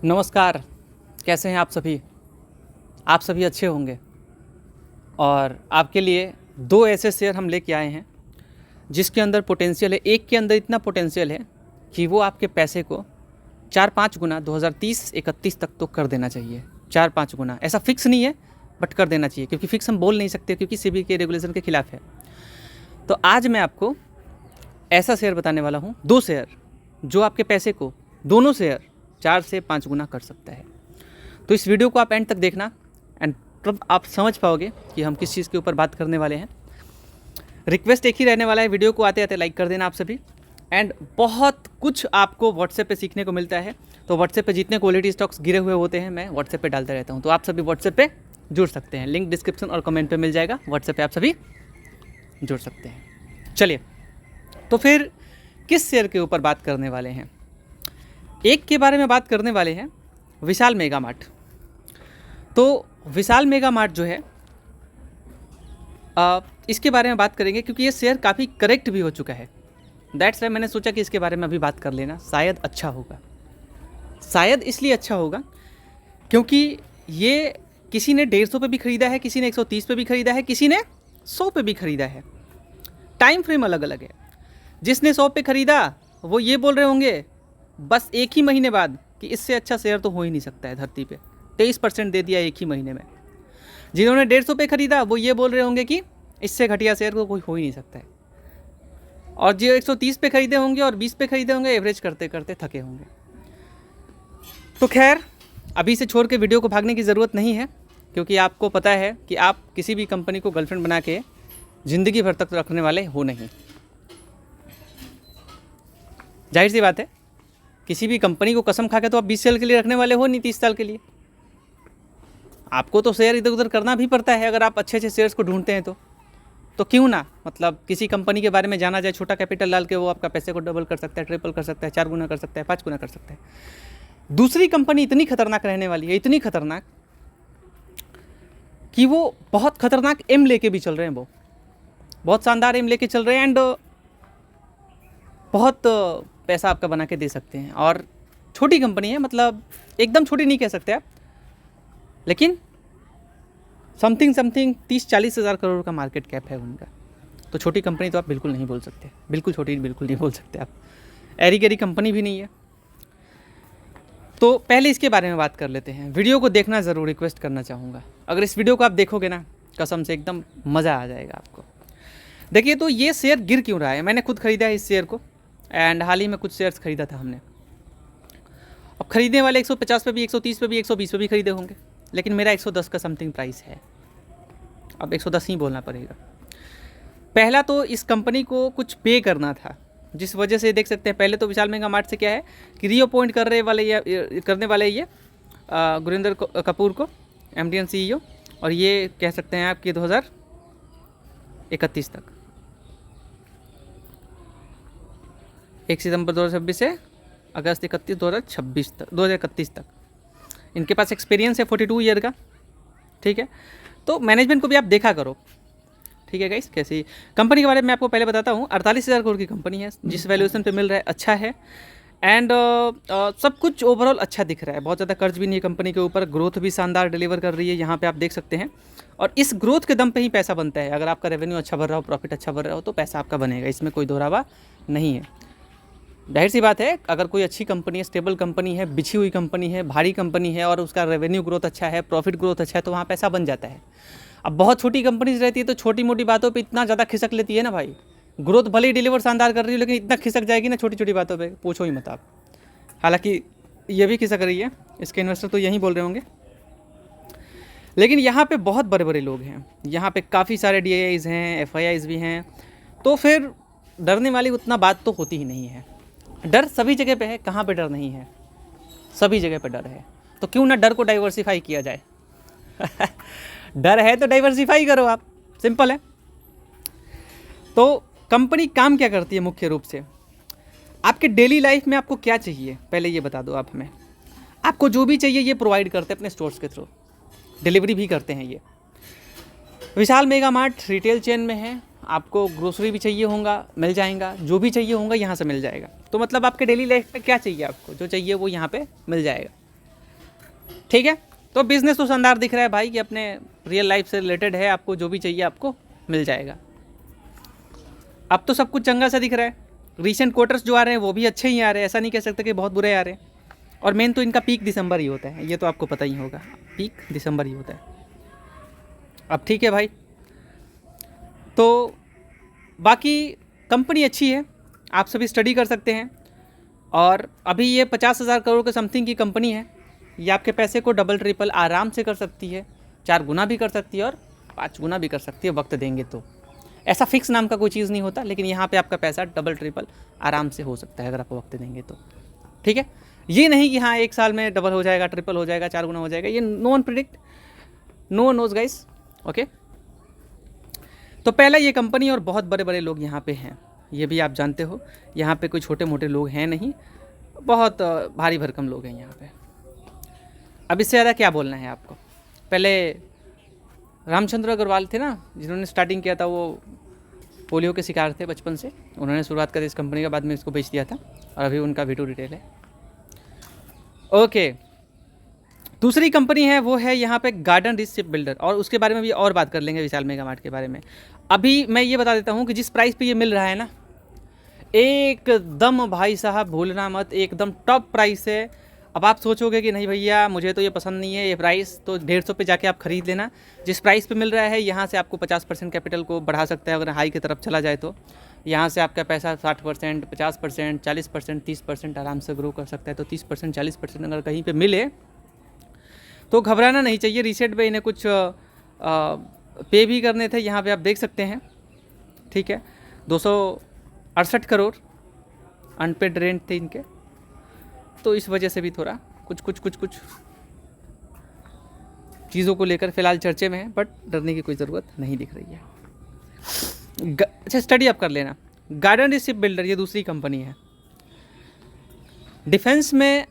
नमस्कार। कैसे हैं आप सभी? आप सभी अच्छे होंगे। और आपके लिए दो ऐसे शेयर हम लेके आए हैं जिसके अंदर पोटेंशियल है। एक के अंदर इतना पोटेंशियल है कि वो आपके पैसे को 4-5 गुना 2030-31 तक तो कर देना चाहिए। 4-5 गुना, ऐसा फिक्स नहीं है बट कर देना चाहिए, क्योंकि फिक्स हम बोल नहीं सकते क्योंकि सेबी के रेगुलेशन के खिलाफ है। तो आज मैं आपको ऐसा शेयर बताने वाला हूँ, दो शेयर जो आपके पैसे को, दोनों शेयर 4 से 5 गुना कर सकता है। तो इस वीडियो को आप एंड तक देखना एंड तब आप समझ पाओगे कि हम किस चीज़ के ऊपर बात करने वाले हैं। रिक्वेस्ट एक ही रहने वाला है, वीडियो को आते आते लाइक कर देना आप सभी। एंड बहुत कुछ आपको व्हाट्सएप पे सीखने को मिलता है। तो व्हाट्सएप पे जितने क्वालिटी स्टॉक्स गिरे हुए होते हैं मैं व्हाट्सएप पे डालता रहता हूँ, तो आप सभी व्हाट्सएप पे जुड़ सकते हैं। लिंक डिस्क्रिप्शन और कमेंट पे मिल जाएगा, व्हाट्सएप पे आप सभी जुड़ सकते हैं। चलिए, तो फिर किस शेयर के ऊपर बात करने वाले हैं? एक के बारे में बात करने वाले हैं, विशाल मेगा मार्ट। तो विशाल मेगा मार्ट जो है, इसके बारे में बात करेंगे क्योंकि ये शेयर काफ़ी करेक्ट भी हो चुका है। दैट्स वाई मैंने सोचा कि इसके बारे में अभी बात कर लेना शायद अच्छा होगा। शायद इसलिए अच्छा होगा क्योंकि ये किसी ने 150 पे भी ख़रीदा है, किसी ने 130 पे भी ख़रीदा है, किसी ने 100 पे भी ख़रीदा है। टाइम फ्रेम अलग अलग है। जिसने 100 पे ख़रीदा वो ये बोल रहे होंगे बस एक ही महीने बाद कि इससे अच्छा शेयर तो हो ही नहीं सकता है धरती पे। 23% दे दिया एक ही महीने में। जिन्होंने 150 पे ख़रीदा वो ये बोल रहे होंगे कि इससे घटिया शेयर को कोई हो ही नहीं सकता है। और जो 130 पे ख़रीदे होंगे और 20 पे ख़रीदे होंगे, एवरेज करते करते थके होंगे। तो खैर, अभी से छोड़ के वीडियो को भागने की ज़रूरत नहीं है, क्योंकि आपको पता है कि आप किसी भी कंपनी को गर्लफ्रेंड बना के ज़िंदगी भर तक रखने वाले हो नहीं। जाहिर सी बात है, किसी भी कंपनी को कसम खा के तो आप 20 साल के लिए रखने वाले हो नहीं, 30 साल के लिए। आपको तो शेयर इधर उधर करना भी पड़ता है अगर आप अच्छे अच्छे शेयर्स को ढूंढते हैं तो क्यों ना, मतलब किसी कंपनी के बारे में जाना जाए, छोटा कैपिटल डाल के वो आपका पैसे को डबल कर सकता है, ट्रिपल कर सकता है, 4 गुना कर सकता है, 5 गुना कर सकता है। दूसरी कंपनी इतनी खतरनाक रहने वाली है, इतनी खतरनाक कि वो बहुत खतरनाक एम लेके भी चल रहे हैं। वो बहुत शानदार एम लेके चल रहे हैं एंड बहुत पैसा आपका बना के दे सकते हैं। और छोटी कंपनी है, मतलब एकदम छोटी नहीं कह सकते आप, लेकिन समथिंग 30-40 हज़ार करोड़ का मार्केट कैप है उनका। तो छोटी कंपनी तो आप बिल्कुल नहीं बोल सकते, बिल्कुल छोटी बिल्कुल नहीं बोल सकते आप। एरी गैरी कंपनी भी नहीं है। तो पहले इसके बारे में बात कर लेते हैं। वीडियो को देखना ज़रूर रिक्वेस्ट करना चाहूँगा। अगर इस वीडियो को आप देखोगे ना, कसम से एकदम मज़ा आ जाएगा आपको। देखिए, तो ये शेयर गिर क्यों रहा है? मैंने खुद ख़रीदा है इस शेयर को एंड हाल ही में कुछ शेयर्स ख़रीदा था हमने। अब ख़रीदने वाले 150 पे भी, 130 पे भी, 120 पे भी ख़रीदे होंगे, लेकिन मेरा 110 का समथिंग प्राइस है। अब 110 ही बोलना पड़ेगा। पहला तो इस कंपनी को कुछ पे करना था, जिस वजह से देख सकते हैं। पहले तो विशाल मेगा मार्ट से क्या है कि रीअपॉइंट करने वाले ये गुरिंदर कपूर को MD एंड CEO, और ये कह सकते हैं आपकी 2031 तक, 1 सितंबर 2026 से अगस्त 2031 तक इनके पास एक्सपीरियंस है 42 ईयर का। ठीक है, तो मैनेजमेंट को भी आप देखा करो। ठीक है गाइस, कैसी कंपनी के बारे में आपको पहले बताता हूँ। 48,000 करोड़ की कंपनी है, जिस वैल्यूएशन पे मिल रहा है अच्छा है एंड सब कुछ ओवरऑल अच्छा दिख रहा है। बहुत ज़्यादा कर्ज भी नहीं है कंपनी के ऊपर, ग्रोथ भी शानदार डिलीवर कर रही है, यहाँ पे आप देख सकते हैं। और इस ग्रोथ के दम पे ही पैसा बनता है। अगर आपका रेवेन्यू अच्छा बढ़ रहा हो, प्रॉफिट अच्छा बढ़ रहा हो, तो पैसा आपका बनेगा, इसमें कोई दोहरावा नहीं है। जाहिर सी बात है, अगर कोई अच्छी कंपनी है, स्टेबल कंपनी है, बिछी हुई कंपनी है, भारी कंपनी है और उसका रेवेन्यू ग्रोथ अच्छा है, प्रॉफिट ग्रोथ अच्छा है, तो वहाँ पैसा बन जाता है। अब बहुत छोटी कंपनीज रहती है तो छोटी मोटी बातों पे इतना ज़्यादा खिसक लेती है ना भाई। ग्रोथ भले ही डिलीवर शानदार कर रही है, लेकिन इतना खिसक जाएगी ना छोटी छोटी बातों पे, पूछो ही मत आप। हालांकि ये भी खिसक रही है, इसके इन्वेस्टर तो यही बोल रहे होंगे। लेकिन यहाँ पे बहुत बड़े बड़े लोग हैं, यहाँ पे काफ़ी सारे DIIs हैं, FIIs भी हैं, तो फिर डरने वाली उतना बात तो होती ही नहीं है। डर सभी जगह पे है, कहाँ पे डर नहीं है? सभी जगह पे डर है। तो क्यों ना डर को डाइवर्सिफाई किया जाए। डर है तो डाइवर्सिफाई करो आप, सिंपल है। तो कंपनी काम क्या करती है मुख्य रूप से? आपके डेली लाइफ में आपको क्या चाहिए पहले ये बता दो आप हमें। आपको जो भी चाहिए ये प्रोवाइड करते हैं अपने स्टोर्स के थ्रू, डिलीवरी भी करते हैं ये। विशाल मेगा मार्ट रिटेल चेन में है, आपको ग्रोसरी भी चाहिए होगा मिल जाएगा, जो भी चाहिए होगा यहाँ से मिल जाएगा। तो मतलब आपके डेली लाइफ में क्या चाहिए, आपको जो चाहिए वो यहाँ पे मिल जाएगा। ठीक है, तो बिज़नेस तो शानदार दिख रहा है भाई कि अपने रियल लाइफ से रिलेटेड है, आपको जो भी चाहिए आपको मिल जाएगा। अब तो सब कुछ चंगा सा दिख रहा है। रीसेंट क्वार्टर्स जो आ रहे हैं वो भी अच्छे ही आ रहे हैं, ऐसा नहीं कह सकते कि बहुत बुरे आ रहे हैं। और मेन तो इनका पीक दिसंबर ही होता है, ये तो आपको पता ही होगा, पीक दिसंबर ही होता है। अब ठीक है भाई, तो बाकी कंपनी अच्छी है, आप सभी स्टडी कर सकते हैं। और अभी ये 50,000 करोड़ के समथिंग की कंपनी है, ये आपके पैसे को डबल ट्रिपल आराम से कर सकती है, 4 गुना भी कर सकती है और 5 गुना भी कर सकती है वक्त देंगे तो। ऐसा फिक्स नाम का कोई चीज़ नहीं होता, लेकिन यहाँ पे आपका पैसा डबल ट्रिपल आराम से हो सकता है अगर आप वक्त देंगे तो। ठीक है, ये नहीं कि हाँ 1 साल में डबल हो जाएगा, ट्रिपल हो जाएगा, 4 गुना हो जाएगा, ये no one predict, no one knows guys. Okay, तो पहला ये कंपनी और बहुत बड़े बड़े लोग यहाँ पे हैं, ये भी आप जानते हो। यहाँ पे कोई छोटे मोटे लोग हैं नहीं, बहुत भारी भरकम लोग हैं यहाँ पे। अब इससे ज़्यादा क्या बोलना है आपको। पहले रामचंद्र अग्रवाल थे ना, जिन्होंने स्टार्टिंग किया था, वो पोलियो के शिकार थे बचपन से, उन्होंने शुरुआत करी इस कंपनी के, बाद में इसको बेच दिया था और अभी उनका वीडियो डिटेल है। ओके, दूसरी कंपनी है वो है यहाँ पे गार्डन रिच शिप बिल्डर, और उसके बारे में भी और बात कर लेंगे विशाल मेगा मार्ट के बारे में। अभी मैं ये बता देता हूँ कि जिस प्राइस पे ये मिल रहा है ना, एकदम भाई साहब भूलना मत, एकदम टॉप प्राइस है। अब आप सोचोगे कि नहीं भैया मुझे तो ये पसंद नहीं है ये प्राइस, तो 150 पे जाके आप खरीद लेना। जिस प्राइस पे मिल रहा है यहाँ से आपको 50% कैपिटल को बढ़ा सकता है अगर हाई की तरफ चला जाए तो। यहाँ से आपका पैसा 60%, 50%, 40%, 30% आराम से ग्रो कर सकता है। तो 30%, 40% अगर कहीं पर मिले तो घबराना नहीं चाहिए। रीसेट पे इन्हें कुछ पे भी करने थे, यहाँ पे आप देख सकते हैं। ठीक है, 268 करोड़ अनपेड रेंट थे इनके, तो इस वजह से भी थोड़ा कुछ चीज़ों को लेकर फ़िलहाल चर्चे में है, बट डरने की कोई ज़रूरत नहीं दिख रही है। अच्छा, स्टडी आप कर लेना। गार्डन रिच शिप बिल्डर ये दूसरी कंपनी है, डिफेंस में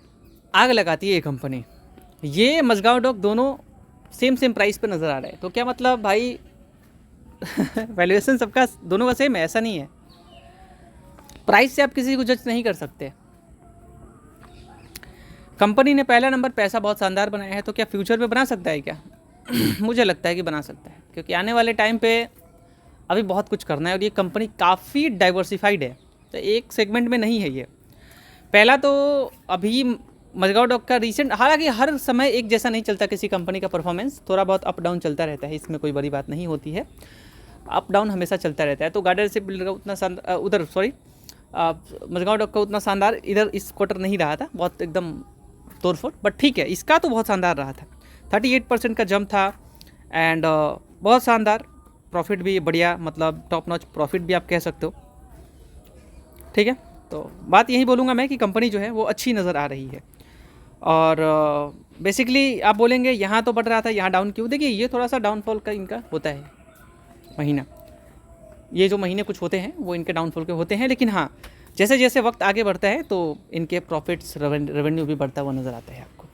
आग लगाती है ये कंपनी। ये मजगांव डॉक दोनों सेम प्राइस पे नज़र आ रहे हैं, तो क्या मतलब भाई वैल्यूएशन सबका दोनों का सेम है, ऐसा नहीं है। प्राइस से आप किसी को जज नहीं कर सकते। कंपनी ने पहला नंबर पैसा बहुत शानदार बनाया है, तो क्या फ्यूचर में बना सकता है क्या? मुझे लगता है कि बना सकता है, क्योंकि आने वाले टाइम पे अभी बहुत कुछ करना है और ये कंपनी काफ़ी डाइवर्सिफाइड है, तो एक सेगमेंट में नहीं है ये। पहला तो अभी मजगांव डॉक का रीसेंट, हालांकि हर समय एक जैसा नहीं चलता किसी कंपनी का परफॉर्मेंस, थोड़ा बहुत अप डाउन चलता रहता है, इसमें कोई बड़ी बात नहीं होती है, अप डाउन हमेशा चलता रहता है। तो गार्डन रिच बिल्डर का उतना मजगांव डॉक का उतना शानदार इधर इस क्वार्टर नहीं रहा था, बहुत एकदम तोड़फोड़, बट ठीक है इसका तो बहुत शानदार रहा था। 38% का जंप था एंड बहुत शानदार प्रॉफिट भी बढ़िया, मतलब टॉप नॉच प्रॉफिट भी आप कह सकते हो। ठीक है, तो बात यही बोलूँगा मैं कि कंपनी जो है वो अच्छी नज़र आ रही है। और बेसिकली आप बोलेंगे यहाँ तो बढ़ रहा था, यहाँ डाउन क्यों? देखिए ये थोड़ा सा डाउनफॉल का इनका होता है महीना, ये जो महीने कुछ होते हैं वो इनके डाउनफॉल के होते हैं। लेकिन हाँ, जैसे जैसे वक्त आगे बढ़ता है तो इनके प्रॉफिट्स रेवेन्यू भी बढ़ता हुआ नज़र आता है आपको।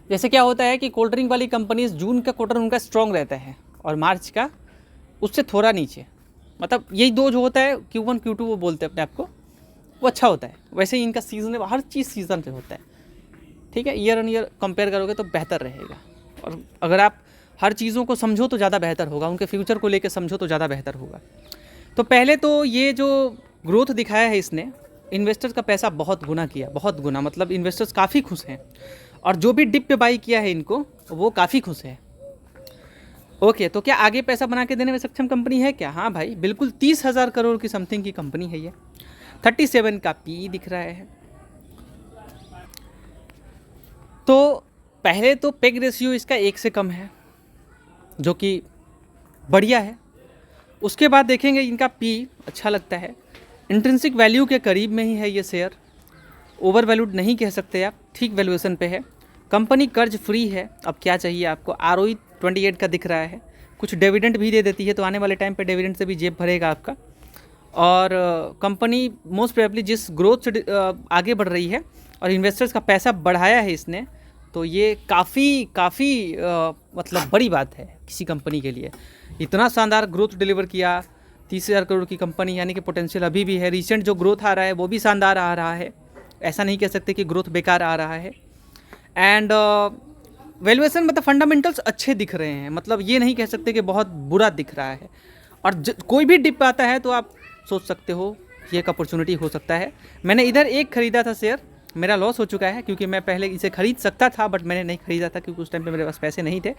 जैसे क्या होता है कि कोल्ड ड्रिंक वाली कंपनीज जून का क्वार्टर उनका स्ट्रॉन्ग रहता है और मार्च का उससे थोड़ा नीचे, मतलब यही दो जो होता है Q1 Q2 वो बोलते हैं अपने आप को, वो अच्छा होता है। वैसे ही इनका सीजन है, हर चीज़ सीजन पे होता है। ठीक है, ईयर ऑन ईयर कंपेयर करोगे तो बेहतर रहेगा, और अगर आप हर चीज़ों को समझो तो ज़्यादा बेहतर होगा, उनके फ्यूचर को लेकर समझो तो ज़्यादा बेहतर होगा। तो पहले तो ये जो ग्रोथ दिखाया है इसने, इन्वेस्टर्स का पैसा बहुत गुना किया, बहुत गुना, मतलब इन्वेस्टर्स काफ़ी खुश हैं, और जो भी डिप पे बाई किया है इनको वो काफ़ी खुश है। ओके, तो क्या आगे पैसा बना के देने में सक्षम कंपनी है क्या? हाँ भाई बिल्कुल, 30,000 करोड़ की समथिंग की कंपनी है ये, 37 का पी दिख रहा है। तो पहले तो पेग रेशियो इसका 1 से कम है, जो कि बढ़िया है। उसके बाद देखेंगे इनका पी अच्छा लगता है, इंट्रिंसिक वैल्यू के करीब में ही है ये शेयर, ओवर वैल्यूड नहीं कह सकते आप, ठीक वैल्यूएशन पे है। कंपनी कर्ज फ्री है, अब क्या चाहिए आपको। ROE 28 का दिख रहा है, कुछ डिविडेंड भी दे देती है, तो आने वाले टाइम पे डिविडेंड से भी जेब भरेगा आपका। और कंपनी मोस्ट प्रोबेबली जिस ग्रोथ से आगे बढ़ रही है और इन्वेस्टर्स का पैसा बढ़ाया है इसने, तो ये काफ़ी मतलब बड़ी बात है किसी कंपनी के लिए। इतना शानदार ग्रोथ डिलीवर किया, 30,000 करोड़ की कंपनी, यानी कि पोटेंशियल अभी भी है। रिसेंट जो ग्रोथ आ रहा है वो भी शानदार आ रहा है, ऐसा नहीं कह सकते कि ग्रोथ बेकार आ रहा है। एंड वैल्यूएशन मतलब फंडामेंटल्स अच्छे दिख रहे हैं, मतलब ये नहीं कह सकते कि बहुत बुरा दिख रहा है। और कोई भी डिप आता है तो आप सोच सकते हो ये एक अपॉर्चुनिटी हो सकता है। मैंने इधर एक ख़रीदा था शेयर, मेरा लॉस हो चुका है क्योंकि मैं पहले इसे ख़रीद सकता था बट मैंने नहीं ख़रीदा था क्योंकि उस टाइम पे मेरे पास पैसे नहीं थे।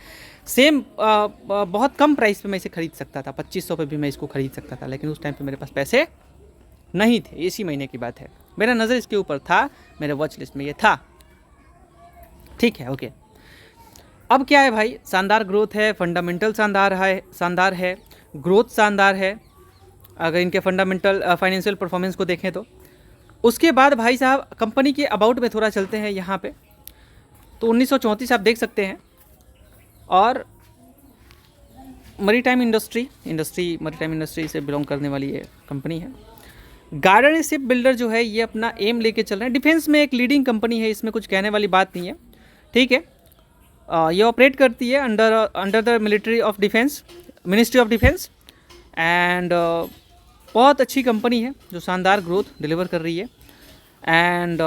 सेम बहुत कम प्राइस पे मैं इसे ख़रीद सकता था, 2500 पे भी मैं इसको ख़रीद सकता था, लेकिन उस टाइम पे मेरे पास पैसे नहीं थे। इसी महीने की बात है, मेरा नज़र इसके ऊपर था, मेरे वॉच लिस्ट में ये था। ठीक है, ओके। अब क्या है भाई, शानदार ग्रोथ है, फंडामेंटल शानदार है, ग्रोथ शानदार है अगर इनके फंडामेंटल फाइनेंशियल परफॉर्मेंस को देखें तो। उसके बाद भाई साहब कंपनी के अबाउट में थोड़ा चलते हैं यहाँ पे। तो 1934 आप देख सकते हैं, और मरीटाइम इंडस्ट्री से बिलोंग करने वाली ये कंपनी है। गार्डन शिप बिल्डर जो है ये अपना एम लेके चल रहे हैं, डिफेंस में एक लीडिंग कंपनी है, इसमें कुछ कहने वाली बात नहीं है। ठीक है, ये ऑपरेट करती है under the military of defence, ministry of defence, and बहुत अच्छी कंपनी है जो शानदार ग्रोथ डिलीवर कर रही है। एंड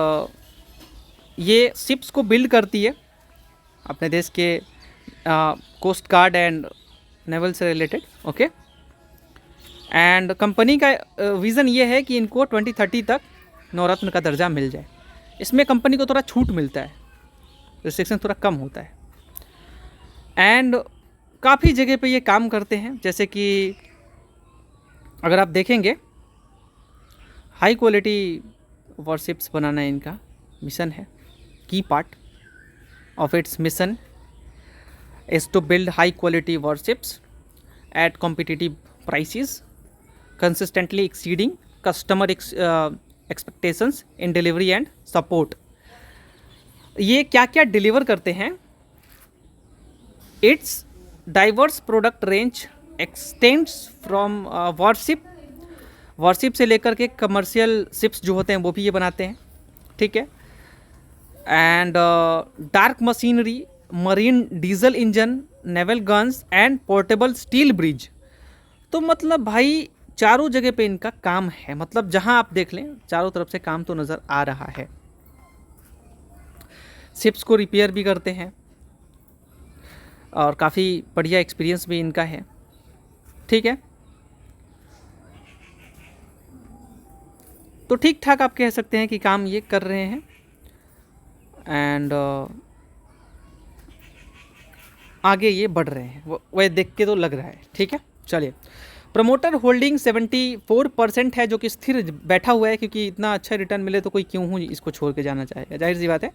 ये शिप्स को बिल्ड करती है अपने देश के कोस्ट गार्ड एंड नेवल से रिलेटेड। ओके, एंड कंपनी का विज़न ये है कि इनको 2030 तक नवरत्न का दर्जा मिल जाए। इसमें कंपनी को थोड़ा छूट मिलता है, रिस्ट्रिक्शन थोड़ा कम होता है, एंड काफ़ी जगह पे ये काम करते हैं। जैसे कि अगर आप देखेंगे, हाई क्वालिटी वॉरशिप्स बनाना इनका मिशन है। Key part of its mission is to build high quality warships at competitive prices consistently exceeding customer expectations in delivery and support। ये क्या क्या डिलीवर करते हैं? It's diverse product range extends from worship से लेकर के commercial ships जो होते हैं वो भी ये बनाते हैं। ठीक है, and dark machinery, marine diesel engine, naval guns and portable steel bridge. तो मतलब भाई चारों जगह पे इनका काम है, मतलब जहां आप देख लें चारों तरफ से काम तो नज़र आ रहा है। शिप्स को रिपेयर भी करते हैं और काफ़ी बढ़िया एक्सपीरियंस भी इनका है। ठीक है, तो ठीक ठाक आप कह सकते हैं कि काम ये कर रहे हैं, एंड आगे ये बढ़ रहे हैं, वह देख के तो लग रहा है। ठीक है, चलिए। प्रमोटर होल्डिंग 74% है, जो कि स्थिर बैठा हुआ है, क्योंकि इतना अच्छा रिटर्न मिले तो कोई क्यों इसको छोड़ के जाना चाहेगा, जाहिर सी बात है।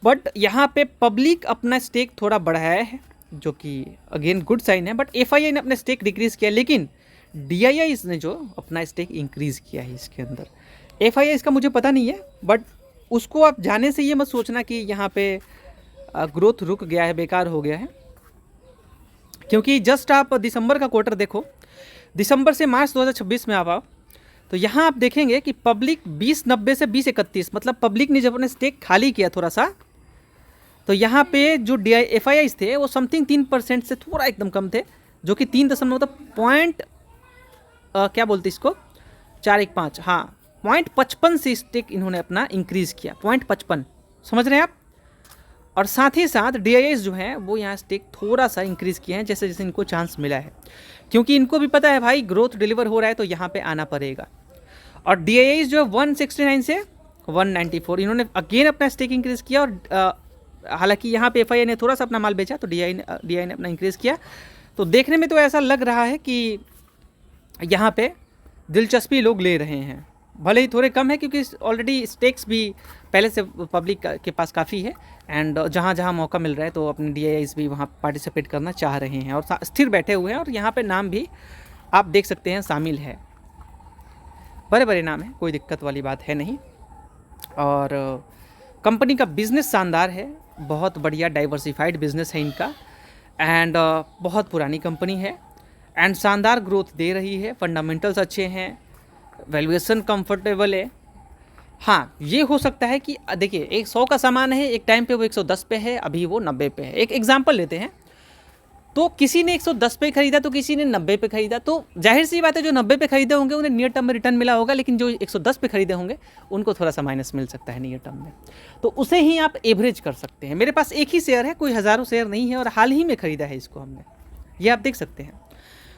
बट यहाँ पे पब्लिक अपना स्टेक थोड़ा बढ़ाया है, जो कि अगेन गुड साइन है। बट FII ने अपना स्टेक डिक्रीज़ किया, लेकिन DII ने जो अपना स्टेक इंक्रीज़ किया है इसके अंदर। FII इसका मुझे पता नहीं है, बट उसको आप जाने से ये मत सोचना कि यहाँ पे ग्रोथ रुक गया है, बेकार हो गया है, क्योंकि जस्ट आप दिसंबर का क्वार्टर देखो, दिसंबर से मार्च 2026 में आप तो यहाँ आप देखेंगे कि पब्लिक 2090 से 2031, मतलब पब्लिक ने जब अपने स्टेक खाली किया थोड़ा सा, तो यहाँ पे जो FIIs थे वो समथिंग 3% से थोड़ा एकदम कम थे, जो कि 3 दशमलव मतलब पॉइंट क्या बोलते इसको 415, हाँ 0.55 से स्टेक इन्होंने अपना इंक्रीज़ किया, 0.55, समझ रहे हैं आप। और साथ ही साथ DIIs जो हैं वो यहाँ स्टेक थोड़ा सा इंक्रीज़ किए हैं, जैसे जैसे इनको चांस मिला है, क्योंकि इनको भी पता है भाई ग्रोथ डिलीवर हो रहा है तो यहाँ पे आना पड़ेगा। और DIIs जो 169 से 194 इन्होंने अगेन अपना स्टेक इंक्रीज़ किया, और हालांकि यहाँ पे FII ने थोड़ा सा अपना माल बेचा तो DII ने अपना इंक्रीज़ किया। तो देखने में तो ऐसा लग रहा है कि यहाँ पे दिलचस्पी लोग ले रहे हैं, भले ही थोड़े कम है, क्योंकि ऑलरेडी स्टेक्स भी पहले से पब्लिक के पास काफ़ी है, एंड जहाँ जहाँ मौका मिल रहा है तो अपने DIIs भी वहाँ पार्टिसिपेट करना चाह रहे हैं और स्थिर बैठे हुए हैं। और यहाँ पे नाम भी आप देख सकते हैं शामिल है, बड़े बड़े नाम हैं, कोई दिक्कत वाली बात है नहीं। और कंपनी का बिज़नेस शानदार है, बहुत बढ़िया डाइवर्सिफाइड बिज़नेस है इनका, एंड बहुत पुरानी कंपनी है, एंड शानदार ग्रोथ दे रही है, फंडामेंटल्स अच्छे हैं, वैल्यूएशन कंफर्टेबल है। हाँ, ये हो सकता है कि देखिए एक 100 का सामान है, एक टाइम पे वो 110 पे है, अभी वो 90 पे है। एक एग्जांपल लेते हैं, तो किसी ने 110 पे खरीदा तो किसी ने 90 पे खरीदा, तो जाहिर सी बात है जो 90 पे खरीदे होंगे उन्हें नियर टर्म में रिटर्न मिला होगा, लेकिन जो 110 पे खरीदे होंगे उनको थोड़ा सा माइनस मिल सकता है नियर टर्म में। तो उसे ही आप एवरेज कर सकते हैं। मेरे पास एक ही शेयर है, कोई हज़ारों शेयर नहीं है, और हाल ही में खरीदा है इसको हमने, ये आप देख सकते हैं।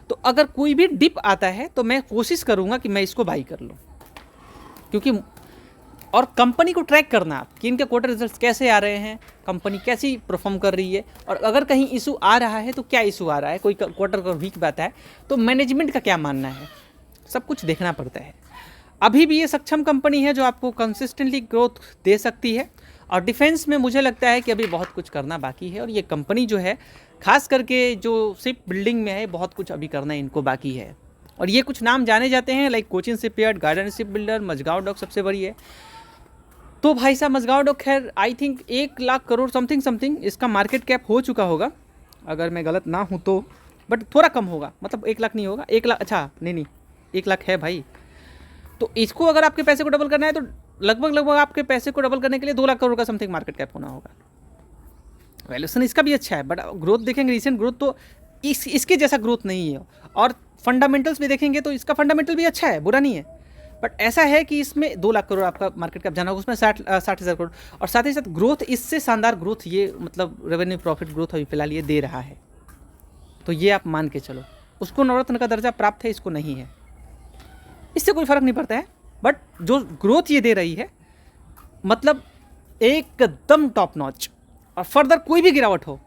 तो अगर कोई भी डिप आता है तो मैं कोशिश करूँगा कि मैं इसको बाई कर लूँ, क्योंकि और कंपनी को ट्रैक करना आप कि इनके क्वार्टर रिजल्ट्स कैसे आ रहे हैं, कंपनी कैसी परफॉर्म कर रही है, और अगर कहीं इशू आ रहा है तो क्या इशू आ रहा है, कोई क्वार्टर का वीक बात है तो मैनेजमेंट का क्या मानना है, सब कुछ देखना पड़ता है। अभी भी ये सक्षम कंपनी है जो आपको कंसिस्टेंटली ग्रोथ दे सकती है, और डिफेंस में मुझे लगता है कि अभी बहुत कुछ करना बाकी है, और ये कंपनी जो है खास करके जो शिप बिल्डिंग में है बहुत कुछ अभी करना इनको बाकी है। और ये कुछ नाम जाने जाते हैं like Cochin shipyard, garden ship builder, Mazagon dock सबसे बड़ी है। तो भाई साहब मझगांव डॉक खैर I think 1 lakh crore something इसका मार्केट कैप हो चुका होगा, अगर मैं गलत ना हूँ तो, बट थोड़ा कम होगा, मतलब 1 लाख नहीं होगा, 1 लाख, अच्छा नहीं 1 लाख है भाई। तो इसको अगर आपके पैसे को डबल करना है तो लगभग आपके पैसे को डबल करने के लिए 2 लाख करोड़ का समथिंग मार्केट कैप होना होगा। वैल्यूएशन इसका भी अच्छा है, बट ग्रोथ देखेंगे रिसेंट ग्रोथ तो इसके जैसा ग्रोथ नहीं है, और फंडामेंटल्स भी देखेंगे तो इसका फंडामेंटल भी अच्छा है, बुरा नहीं है, बट ऐसा है कि इसमें 2 लाख करोड़ आपका मार्केट कैप जाना होगा, उसमें 60,000 करोड़, और साथ ही साथ ग्रोथ इससे शानदार ग्रोथ ये मतलब रेवेन्यू प्रॉफिट ग्रोथ अभी फिलहाल ये दे रहा है। तो ये आप मान के चलो, उसको नवरत्न का दर्जा प्राप्त है, इसको नहीं है, इससे कोई फर्क नहीं पड़ता है, बट जो ग्रोथ ये दे रही है मतलब एकदम टॉप नॉच, और फर्दर कोई भी गिरावट हो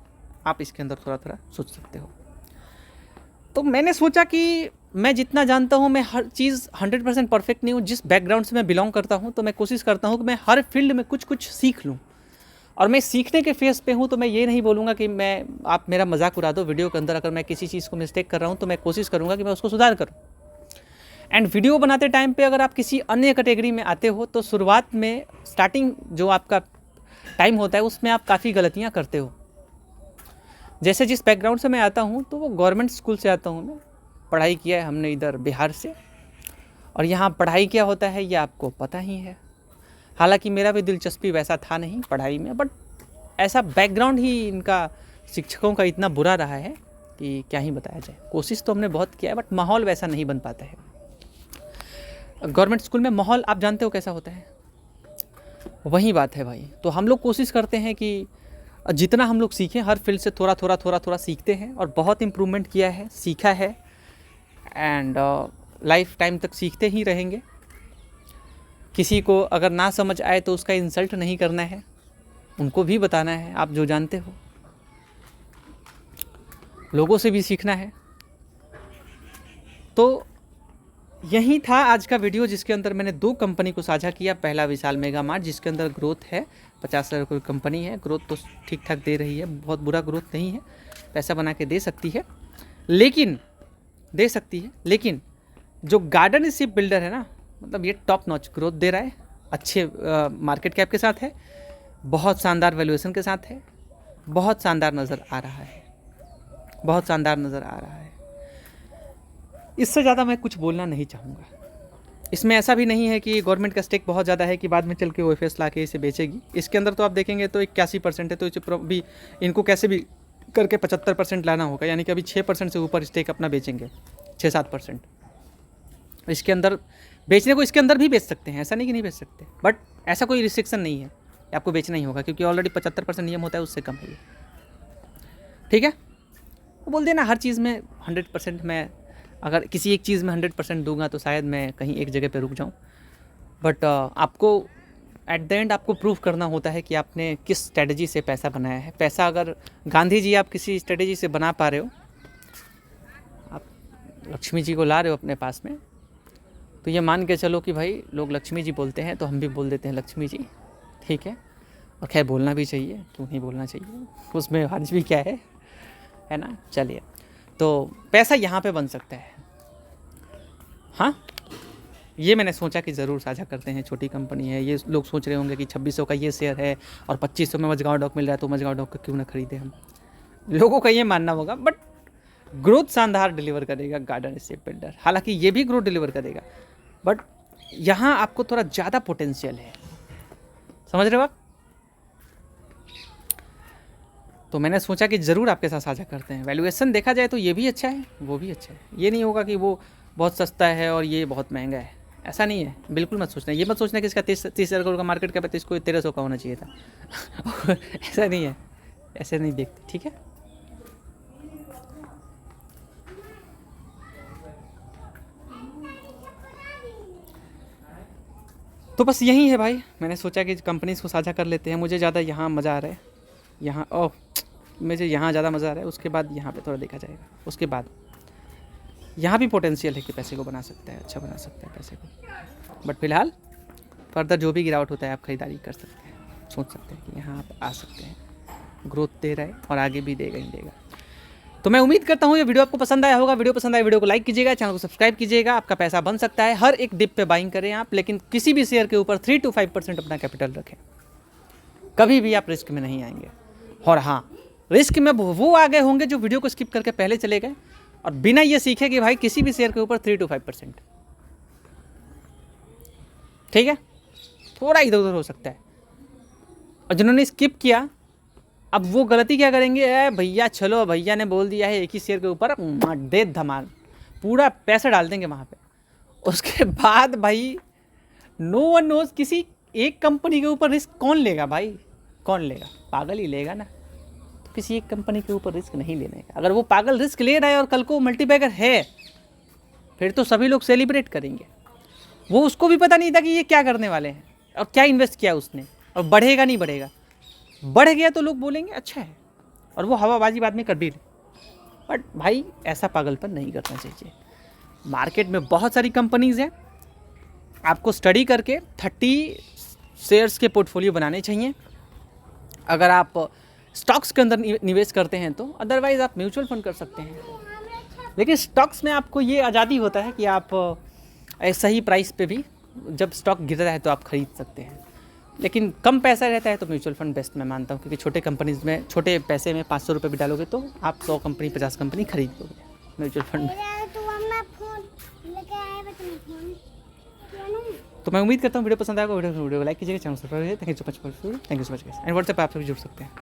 आप इसके अंदर थोड़ा थोड़ा सोच सकते हो। तो मैंने सोचा कि मैं जितना जानता हूँ मैं हर चीज़ 100% परफेक्ट नहीं हूँ, जिस बैकग्राउंड से मैं बिलोंग करता हूँ तो मैं कोशिश करता हूँ कि मैं हर फील्ड में कुछ कुछ सीख लूँ, और मैं सीखने के फेस पे हूँ। तो मैं ये नहीं बोलूँगा कि आप मेरा मजाक उड़ा दो वीडियो के अंदर, अगर मैं किसी चीज़ को मिस्टेक कर रहा हूँ तो मैं कोशिश करूँगा कि मैं उसको सुधार करूँ। एंड वीडियो बनाते टाइम पे अगर आप किसी अन्य कैटेगरी में आते हो तो शुरुआत में स्टार्टिंग जो आपका टाइम होता है उसमें आप काफ़ी गलतियाँ करते हो। जैसे जिस बैकग्राउंड से मैं आता हूँ तो वो गवर्नमेंट स्कूल से आता हूँ, मैं पढ़ाई किया है हमने इधर बिहार से, और यहाँ पढ़ाई क्या होता है ये आपको पता ही है। हालांकि मेरा भी दिलचस्पी वैसा था नहीं पढ़ाई में, बट ऐसा बैकग्राउंड ही इनका शिक्षकों का इतना बुरा रहा है कि क्या ही बताया जाए। कोशिश तो हमने बहुत किया है बट माहौल वैसा नहीं बन पाता है। गवर्नमेंट स्कूल में माहौल आप जानते हो कैसा होता है, वही बात है भाई। तो हम लोग कोशिश करते हैं कि जितना हम लोग सीखें, हर फील्ड से थोड़ा थोड़ा सीखते हैं, और बहुत इम्प्रूवमेंट किया है, सीखा है, एंड लाइफ टाइम तक सीखते ही रहेंगे। किसी को अगर ना समझ आए तो उसका इंसल्ट नहीं करना है, उनको भी बताना है आप जो जानते हो, लोगों से भी सीखना है। तो यही था आज का वीडियो जिसके अंदर मैंने 2 कंपनी को साझा किया। पहला विशाल मेगा मार्ट जिसके अंदर ग्रोथ है, 50,000 की कंपनी है, ग्रोथ तो ठीक ठाक दे रही है, बहुत बुरा ग्रोथ नहीं है, पैसा बना के दे सकती है, लेकिन जो गार्डन शिप बिल्डर है ना, मतलब ये टॉप नॉच ग्रोथ दे रहा है, अच्छे मार्केट कैप के साथ है, बहुत शानदार वैल्यूएशन के साथ है, बहुत शानदार नज़र आ रहा है, बहुत शानदार नज़र आ रहा है। इससे ज़्यादा मैं कुछ बोलना नहीं चाहूँगा। इसमें ऐसा भी नहीं है कि गवर्नमेंट का स्टेक बहुत ज़्यादा है कि बाद में चल के OFS ला के इसे बेचेगी। इसके अंदर तो आप देखेंगे तो 81% है, तो इसे भी इनको कैसे भी करके 75% लाना होगा, यानी कि अभी 6% से ऊपर स्टेक अपना बेचेंगे, 6-7%। इसके अंदर बेचने को इसके अंदर भी बेच सकते हैं, ऐसा नहीं कि नहीं बेच सकते, बट ऐसा कोई रिस्ट्रिक्शन नहीं है, आपको बेचना ही होगा, क्योंकि ऑलरेडी 75% नियम होता है, उससे कम है। ठीक है, वो बोल देना हर चीज़ में 100%, मैं अगर किसी एक चीज़ में 100% दूंगा तो शायद मैं कहीं एक जगह पे रुक जाऊं, बट आपको एट द एंड आपको प्रूव करना होता है कि आपने किस स्ट्रेटजी से पैसा बनाया है। पैसा अगर गांधी जी आप किसी स्ट्रेटजी से बना पा रहे हो, आप लक्ष्मी जी को ला रहे हो अपने पास में, तो ये मान के चलो कि भाई लोग लक्ष्मी जी बोलते हैं तो हम भी बोल देते हैं लक्ष्मी जी, ठीक है। और खैर बोलना भी चाहिए, क्यों नहीं बोलना चाहिए, उसमें हर्ज भी क्या है ना। चलिए, तो पैसा यहाँ पे बन सकता है। हाँ, ये मैंने सोचा कि ज़रूर साझा करते हैं, छोटी कंपनी है। ये लोग सोच रहे होंगे कि 2600 का ये शेयर है और 2500 में मझगांव डॉक मिल रहा है, तो मझगांव डॉक का क्यों ना खरीदे हम, लोगों का ये मानना होगा। बट ग्रोथ शानदार डिलीवर करेगा गार्डन शिप बिल्डर, हालांकि ये भी ग्रोथ डिलीवर करेगा, बट यहाँ आपको थोड़ा ज़्यादा पोटेंशियल है, समझ रहे हो आप। तो मैंने सोचा कि ज़रूर आपके साथ साझा करते हैं। वैल्यूएशन देखा जाए तो ये भी अच्छा है, वो भी अच्छा है। ये नहीं होगा कि वो बहुत सस्ता है और ये बहुत महंगा है, ऐसा नहीं है, बिल्कुल मत सोचना। ये मत सोचना कि इसका 30,000 करोड़ का मार्केट कैप है तो इसको 1300 का होना चाहिए था। ऐसा नहीं है, ऐसे नहीं देखते, ठीक है। तो बस यही है भाई, मैंने सोचा कि कंपनीज़ को साझा कर लेते हैं। मुझे ज़्यादा यहाँ मज़ा आ रहा है, यहाँ मुझे यहाँ ज़्यादा मज़ा आ रहा है। उसके बाद यहाँ पे थोड़ा देखा जाएगा। उसके बाद यहाँ भी पोटेंशियल है कि पैसे को बना सकता है, अच्छा बना सकता है पैसे को। बट फिलहाल फर्दर जो भी गिरावट होता है आप ख़रीदारी कर सकते हैं, सोच सकते हैं कि यहाँ आप आ सकते हैं। ग्रोथ दे रहा है और आगे भी देगा ही देगा। तो मैं उम्मीद करता हूँ ये वीडियो आपको पसंद आया होगा। वीडियो पसंद आया वीडियो को लाइक कीजिएगा, चैनल को सब्सक्राइब कीजिएगा। आपका पैसा बन सकता है। हर एक डिप पे बाइंग करें आप, लेकिन किसी भी शेयर के ऊपर 3 to 5% अपना कैपिटल रखें। कभी भी आप रिस्क में नहीं आएंगे। और हाँ, रिस्क में वो आ गए होंगे जो वीडियो को स्किप करके पहले चले गए और बिना ये सीखे कि भाई किसी भी शेयर के ऊपर 3 to 5%, ठीक है, थोड़ा इधर उधर हो सकता है। और जिन्होंने स्किप किया, अब वो गलती क्या करेंगे, भैया चलो भैया ने बोल दिया है एक ही शेयर के ऊपर दे धमाल, पूरा पैसा डाल देंगे वहाँ पे। उसके बाद भाई नो वन नोज, किसी एक कंपनी के ऊपर रिस्क कौन लेगा भाई, कौन लेगा, पागल ही लेगा ना। तो किसी एक कंपनी के ऊपर रिस्क नहीं लेने का। अगर वो पागल रिस्क ले रहा है और कल को मल्टीबैगर है, फिर तो सभी लोग सेलिब्रेट करेंगे। वो उसको भी पता नहीं था कि ये क्या करने वाले हैं और क्या इन्वेस्ट किया उसने, और बढ़ेगा नहीं बढ़ेगा। बढ़ गया तो लोग बोलेंगे अच्छा है, और वो हवाबाजी बाद में कर भी ले। बट भाई ऐसा पागलपन नहीं करना चाहिए। मार्केट में बहुत सारी कंपनीज़ हैं, आपको स्टडी करके 30 शेयर्स के पोर्टफोलियो बनाने चाहिए अगर आप स्टॉक्स के अंदर निवेश करते हैं तो। अदरवाइज़ आप म्यूचुअल फंड कर सकते हैं। लेकिन स्टॉक्स में आपको ये आज़ादी होता है कि आप सही प्राइस पे भी जब स्टॉक गिरता है तो आप खरीद सकते हैं। लेकिन कम पैसा रहता है तो म्यूचुअल फंड बेस्ट मैं मानता हूँ, क्योंकि छोटे कंपनीज में छोटे पैसे में 500 रुपये भी डालोगे तो आप 100 कंपनी 50 कंपनी खरीद लोगे म्यूचुअल फंड में। तो मैं उम्मीद करता हूँ वीडियो पसंद आएगा। वीडियो को लाइक कीजिएगा, चैनल सब्सक्राइब कीजिएगा। Thank you so much, and WhatsApp आप सभी जुड़ सकते हैं।